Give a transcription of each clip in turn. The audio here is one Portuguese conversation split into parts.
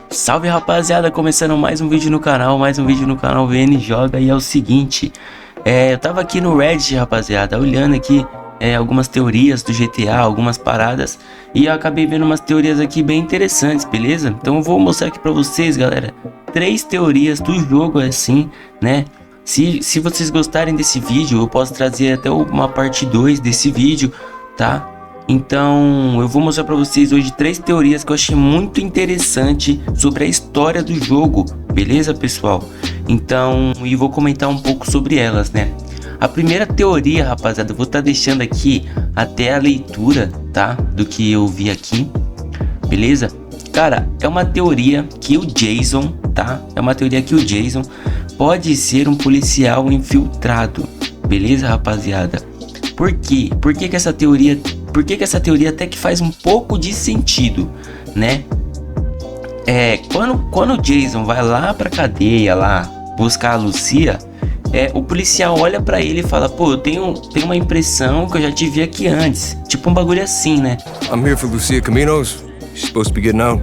Salve rapaziada, começando mais um vídeo no canal, VN Joga. E é o seguinte, eu tava aqui no Reddit, rapaziada, olhando aqui algumas teorias do GTA, algumas paradas, e eu acabei vendo umas teorias aqui bem interessantes, beleza? Então eu vou mostrar aqui pra vocês, galera, 3 teorias do jogo assim, né? Se vocês gostarem desse vídeo, eu posso trazer até uma parte 2 desse vídeo, tá? Então eu vou mostrar para vocês hoje 3 teorias que eu achei muito interessante sobre a história do jogo, beleza pessoal? Então, e vou comentar um pouco sobre elas, né? A primeira teoria, rapaziada, eu vou estar deixando aqui até a leitura, tá? Do que eu vi aqui, beleza? Cara, é uma teoria que o Jason, tá? É uma teoria que o Jason pode ser um policial infiltrado, beleza, rapaziada? Por quê? Por que essa teoria até que faz um pouco de sentido, né? Quando o Jason vai lá pra cadeia lá buscar a Lucia, o policial olha pra ele e fala: pô, eu tenho uma impressão que eu já te vi aqui antes. Tipo um bagulho assim, né? I'm here for Lucia Caminos. She's supposed to be getting out.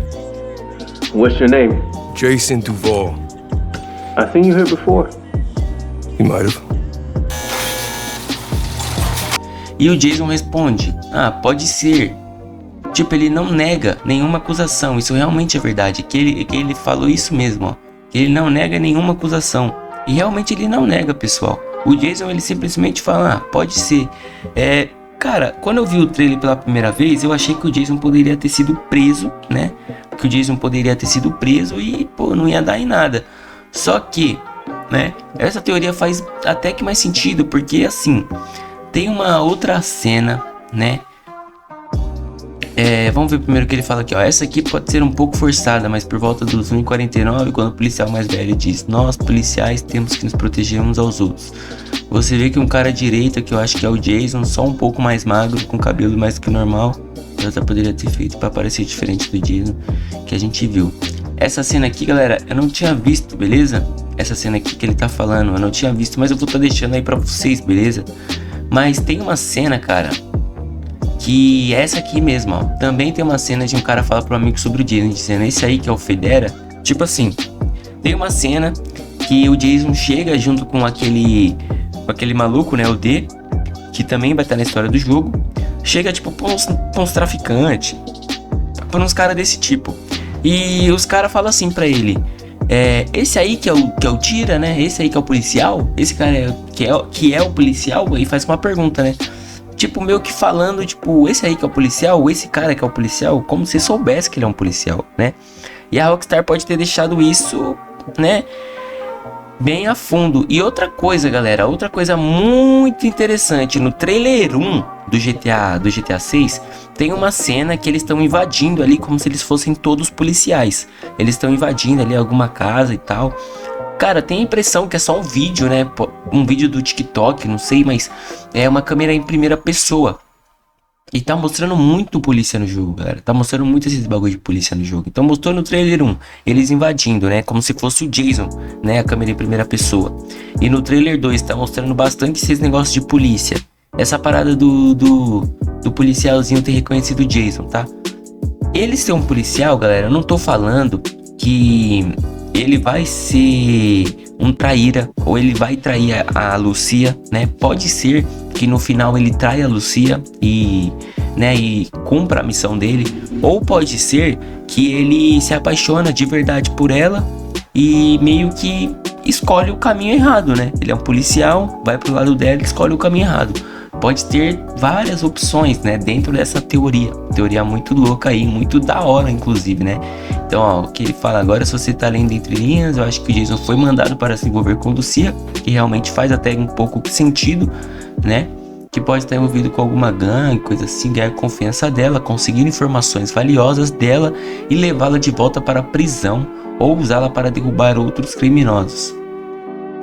What's your name? Jason Duval. I've seen you here before. You might have. E o Jason responde: ah, pode ser. Tipo, ele não nega nenhuma acusação. Isso realmente é verdade. Que ele falou isso mesmo, ó. Que ele não nega nenhuma acusação. E realmente ele não nega, pessoal. O Jason, ele simplesmente fala: ah, pode ser. Cara, quando eu vi o trailer pela primeira vez, eu achei que o Jason poderia ter sido preso, né? Que o Jason poderia ter sido preso e, pô, não ia dar em nada. Só que, né, essa teoria faz até que mais sentido, porque assim, tem uma outra cena, né? Vamos ver primeiro o que ele fala aqui, ó. Essa aqui pode ser um pouco forçada, mas por volta dos 1:49, quando o policial mais velho diz: nós, policiais, temos que nos proteger uns aos outros. Você vê que um cara à direita, que eu acho que é o Jason, só um pouco mais magro, com cabelo mais que o normal, eu até poderia ter feito para parecer diferente do Jason que a gente viu. Essa cena aqui, galera, eu não tinha visto, beleza? Essa cena aqui que ele tá falando, eu não tinha visto, mas eu vou estar deixando aí pra vocês, beleza? Mas tem uma cena, cara, que essa aqui mesmo, ó. Também tem uma cena de um cara falar pro amigo sobre o Jason, dizendo: esse aí que é o Federa. Tipo assim, tem uma cena que o Jason chega junto com aquele maluco, né, o D, que também vai estar na história do jogo. Chega tipo pra uns traficantes, pra uns caras desse tipo. E os caras falam assim pra ele: esse aí que é o Tira, né? Esse aí que é o policial? Esse cara que é o policial? E faz uma pergunta, né? Tipo, meio que falando, tipo, esse aí que é o policial? Esse cara que é o policial? Como se soubesse que ele é um policial, né? E a Rockstar pode ter deixado isso, né, bem a fundo. E outra coisa, galera, outra coisa muito interessante: no trailer 1 do GTA 6, tem uma cena que eles estão invadindo ali como se eles fossem todos policiais. Eles estão invadindo ali alguma casa e tal. Cara, tem a impressão que é só um vídeo, né? Um vídeo do TikTok, não sei, mas é uma câmera em primeira pessoa. E tá mostrando muito polícia no jogo, galera. Tá mostrando muito esses bagulho de polícia no jogo. Então mostrou no trailer 1, eles invadindo, né? Como se fosse o Jason, né? A câmera em primeira pessoa. E no trailer 2 tá mostrando bastante esses negócios de polícia. Essa parada do policialzinho ter reconhecido o Jason, tá? Ele ser um policial, galera, eu não tô falando que ele vai ser um traíra ou ele vai trair a Lucia, né? Pode ser que no final ele traia a Lucia e cumpra a missão dele, ou pode ser que ele se apaixona de verdade por ela e meio que escolhe o caminho errado, né? Ele é um policial, vai pro lado dela e escolhe o caminho errado. Pode ter várias opções, né, dentro dessa teoria muito louca aí, muito da hora inclusive, né? Então, ó, o que ele fala agora: se você tá lendo entre linhas, eu acho que o Jason foi mandado para se envolver com Lucia, que realmente faz até um pouco sentido, né? Que pode estar envolvido com alguma gangue, coisa assim, ganhar confiança dela, conseguir informações valiosas dela e levá-la de volta para a prisão ou usá-la para derrubar outros criminosos.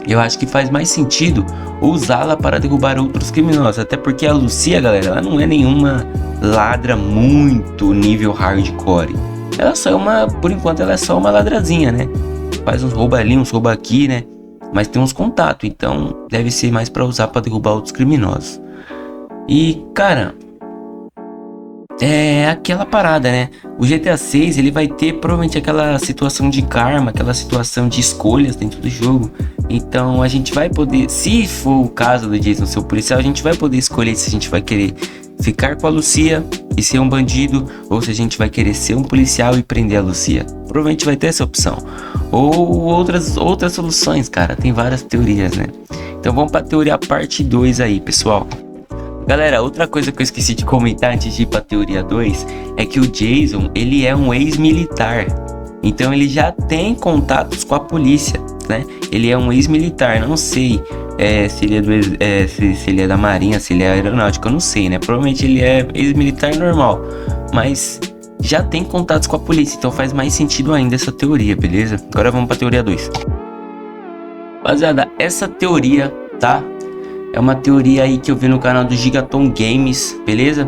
Eu acho que faz mais sentido usá-la para derrubar outros criminosos, até porque a Lucia, galera, ela não é nenhuma ladra muito nível hardcore. Ela só é por enquanto ela é só uma ladrazinha, né? Faz uns rouba ali, uns rouba aqui, né? Mas tem uns contatos, então deve ser mais para usar para derrubar outros criminosos. E, cara, é aquela parada, né? O GTA 6 ele vai ter provavelmente aquela situação de karma, aquela situação de escolhas dentro do jogo. Então a gente vai poder, se for o caso do Jason ser o policial, a gente vai poder escolher se a gente vai querer ficar com a Lucia e ser um bandido, ou se a gente vai querer ser um policial e prender a Lucia. Provavelmente vai ter essa opção. Ou outras soluções, cara. Tem várias teorias, né? Então vamos pra teoria parte 2 aí, pessoal. Galera, outra coisa que eu esqueci de comentar antes de ir pra teoria 2 é que o Jason, ele é um ex-militar. Então ele já tem contatos com a polícia, né? Ele é um ex-militar, não sei se ele é se ele é da marinha, se ele é aeronáutico, eu não sei, né? Provavelmente ele é ex-militar normal, mas já tem contatos com a polícia, então faz mais sentido ainda essa teoria, beleza? Agora vamos pra teoria 2. Rapaziada, essa teoria, tá? É uma teoria aí que eu vi no canal do Gigaton Games, beleza?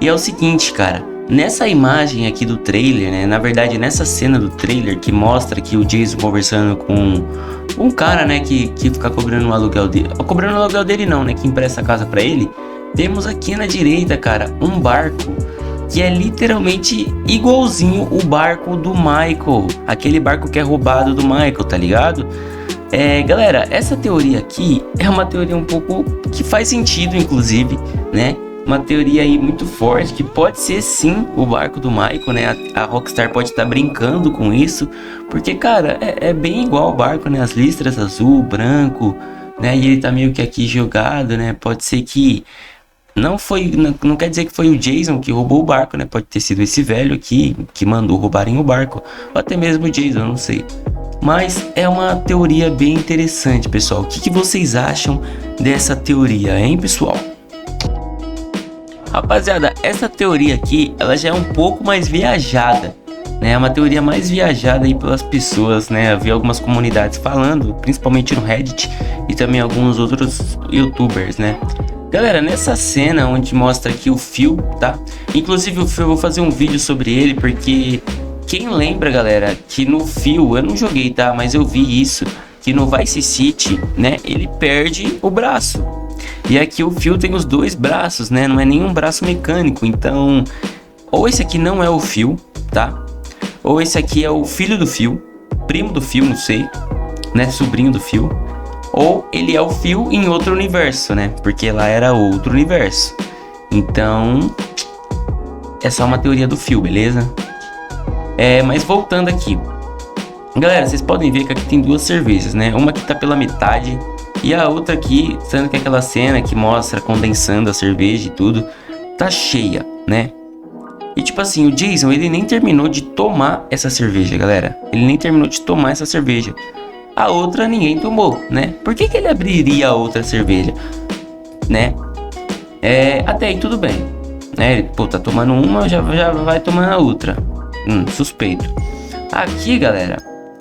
E é o seguinte, cara. Nessa imagem aqui do trailer, né? Na verdade, nessa cena do trailer que mostra que o Jason conversando com um cara, né? Que fica cobrando o aluguel dele. Cobrando o aluguel dele não, né? Que empresta a casa pra ele. Temos aqui na direita, cara, um barco que é literalmente igualzinho o barco do Michael. Aquele barco que é roubado do Michael, tá ligado? Galera, essa teoria aqui é uma teoria um pouco que faz sentido, inclusive, né? Uma teoria aí muito forte, que pode ser sim o barco do Michael, né? A Rockstar pode estar brincando com isso, porque, cara, é bem igual o barco, né? As listras azul, branco, né? E ele tá meio que aqui jogado, né? Pode ser que não quer dizer que foi o Jason que roubou o barco, né? Pode ter sido esse velho aqui que mandou roubarem o barco, ou até mesmo o Jason, não sei. Mas é uma teoria bem interessante, pessoal. O que vocês acham dessa teoria, hein, pessoal? Rapaziada, essa teoria aqui, ela já é um pouco mais viajada, né? É uma teoria mais viajada aí pelas pessoas, né? Eu vi algumas comunidades falando, principalmente no Reddit e também alguns outros YouTubers, né? Galera, nessa cena onde mostra aqui o Phil, tá? Inclusive o Phil, eu vou fazer um vídeo sobre ele, porque quem lembra, galera, que no Phil, eu não joguei, tá? Mas eu vi isso, que no Vice City, né? Ele perde o braço. E aqui o Phil tem os dois braços, né? Não é nenhum braço mecânico. Então, ou esse aqui não é o Phil, tá? Ou esse aqui é o filho do Phil, primo do Phil, não sei, né? Sobrinho do Phil. Ou ele é o Phil em outro universo, né? Porque lá era outro universo. Então, essa é uma teoria do Phil, beleza? Mas voltando aqui, galera, vocês podem ver que aqui tem duas cervejas, né? Uma que tá pela metade e a outra aqui, sendo que aquela cena que mostra condensando a cerveja e tudo, tá cheia, né? E tipo assim, o Jason, ele nem terminou de tomar essa cerveja, galera. Ele nem terminou de tomar essa cerveja. A outra ninguém tomou, né? Por que ele abriria a outra cerveja, né? Até aí tudo bem, né? Ele, pô, tá tomando uma, já vai tomando a outra. Suspeito. Aqui, galera,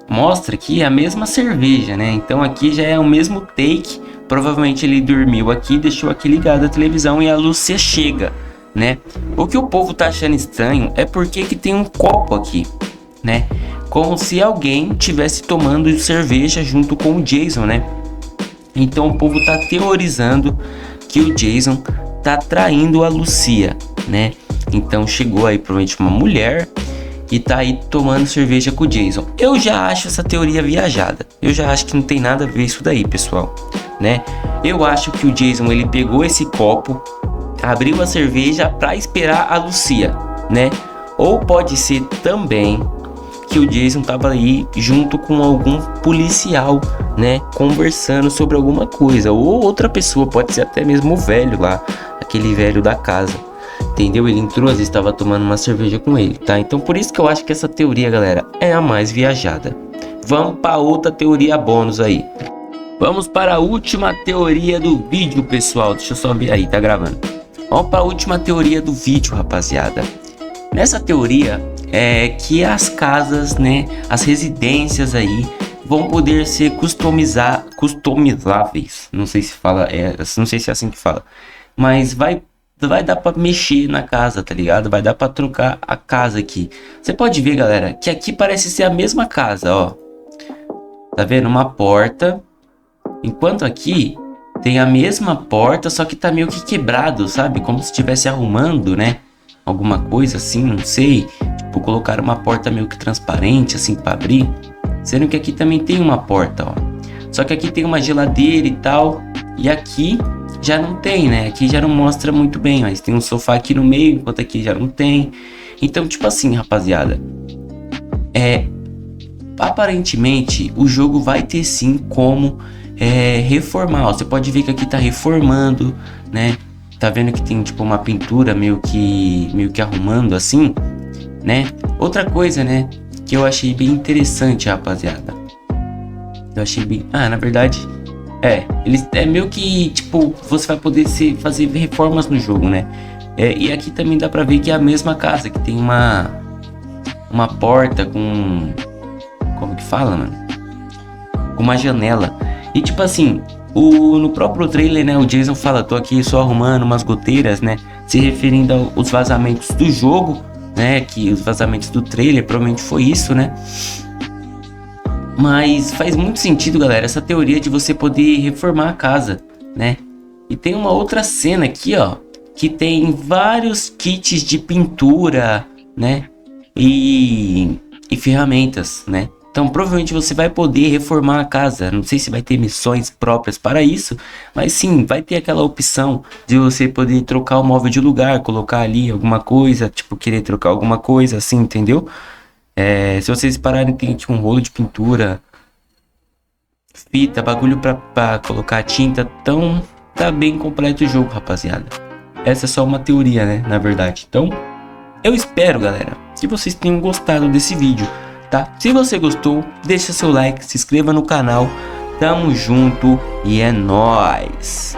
mostra que é a mesma cerveja, né? Então aqui já é o mesmo take. Provavelmente ele dormiu aqui, deixou aqui ligado a televisão e a Lúcia chega, né? O que o povo tá achando estranho é porque que tem um copo aqui, né? Como se alguém tivesse tomando cerveja junto com o Jason, né? Então o povo tá teorizando que o Jason tá traindo a Lucia, né? Então chegou aí provavelmente uma mulher e tá aí tomando cerveja com o Jason. Eu já acho essa teoria viajada. Eu já acho que não tem nada a ver isso daí, pessoal, né? Eu acho que o Jason, ele pegou esse copo, abriu a cerveja pra esperar a Lucia, né? Ou pode ser também que o Jason tava aí junto com algum policial, né? Conversando sobre alguma coisa. Ou outra pessoa, pode ser até mesmo o velho lá, aquele velho da casa. Entendeu? Ele entrou, às vezes estava tomando uma cerveja com ele, tá? Então por isso que eu acho que essa teoria, galera, é a mais viajada. Vamos para outra teoria bônus aí. Vamos para a última teoria do vídeo, pessoal. Deixa eu só ver aí, tá gravando. Vamos para a última teoria do vídeo, rapaziada. Nessa teoria é que as casas, né, as residências aí vão poder ser customizáveis. Não sei se fala, não sei se é assim que fala, mas vai dar pra mexer na casa, tá ligado? Vai dar pra trocar a casa aqui. Você pode ver, galera, que aqui parece ser a mesma casa, ó. Tá vendo? Uma porta. Enquanto aqui tem a mesma porta, só que tá meio que quebrado, sabe? Como se estivesse arrumando, né? alguma coisa assim, não sei. Tipo, colocar uma porta meio que transparente assim pra abrir. Sendo que aqui também tem uma porta, ó. Só que aqui tem uma geladeira e tal. E aqui já não tem, né? Aqui já não mostra muito bem, mas tem um sofá aqui no meio, enquanto aqui já não tem. Então, tipo assim, rapaziada, aparentemente o jogo vai ter sim como reformar. Ó, você pode ver que aqui tá reformando, né? Tá vendo que tem tipo uma pintura meio que arrumando assim, né? Outra coisa, né, que eu achei bem interessante, rapaziada. Eu achei bem... na verdade, eles meio que, tipo, você vai poder fazer reformas no jogo, né? E aqui também dá pra ver que é a mesma casa, que tem uma porta com... Como que fala, mano? Com uma janela. E tipo assim, no próprio trailer, né, o Jason fala, tô aqui só arrumando umas goteiras, né? Se referindo aos vazamentos do jogo, né? Que os vazamentos do trailer, provavelmente foi isso, né? Mas faz muito sentido, galera, essa teoria de você poder reformar a casa, né? E tem uma outra cena aqui, ó, que tem vários kits de pintura, né? E ferramentas, né? Então provavelmente você vai poder reformar a casa. Não sei se vai ter missões próprias para isso, mas sim, vai ter aquela opção de você poder trocar o móvel de lugar, colocar ali alguma coisa, tipo, querer trocar alguma coisa assim, entendeu? Se vocês pararem, tem tipo um rolo de pintura, fita, bagulho pra colocar tinta. Então tá bem completo o jogo, rapaziada. Essa é só uma teoria, né, na verdade. Então eu espero, galera, que vocês tenham gostado desse vídeo, tá? Se você gostou, deixa seu like, se inscreva no canal. Tamo junto e é nóis!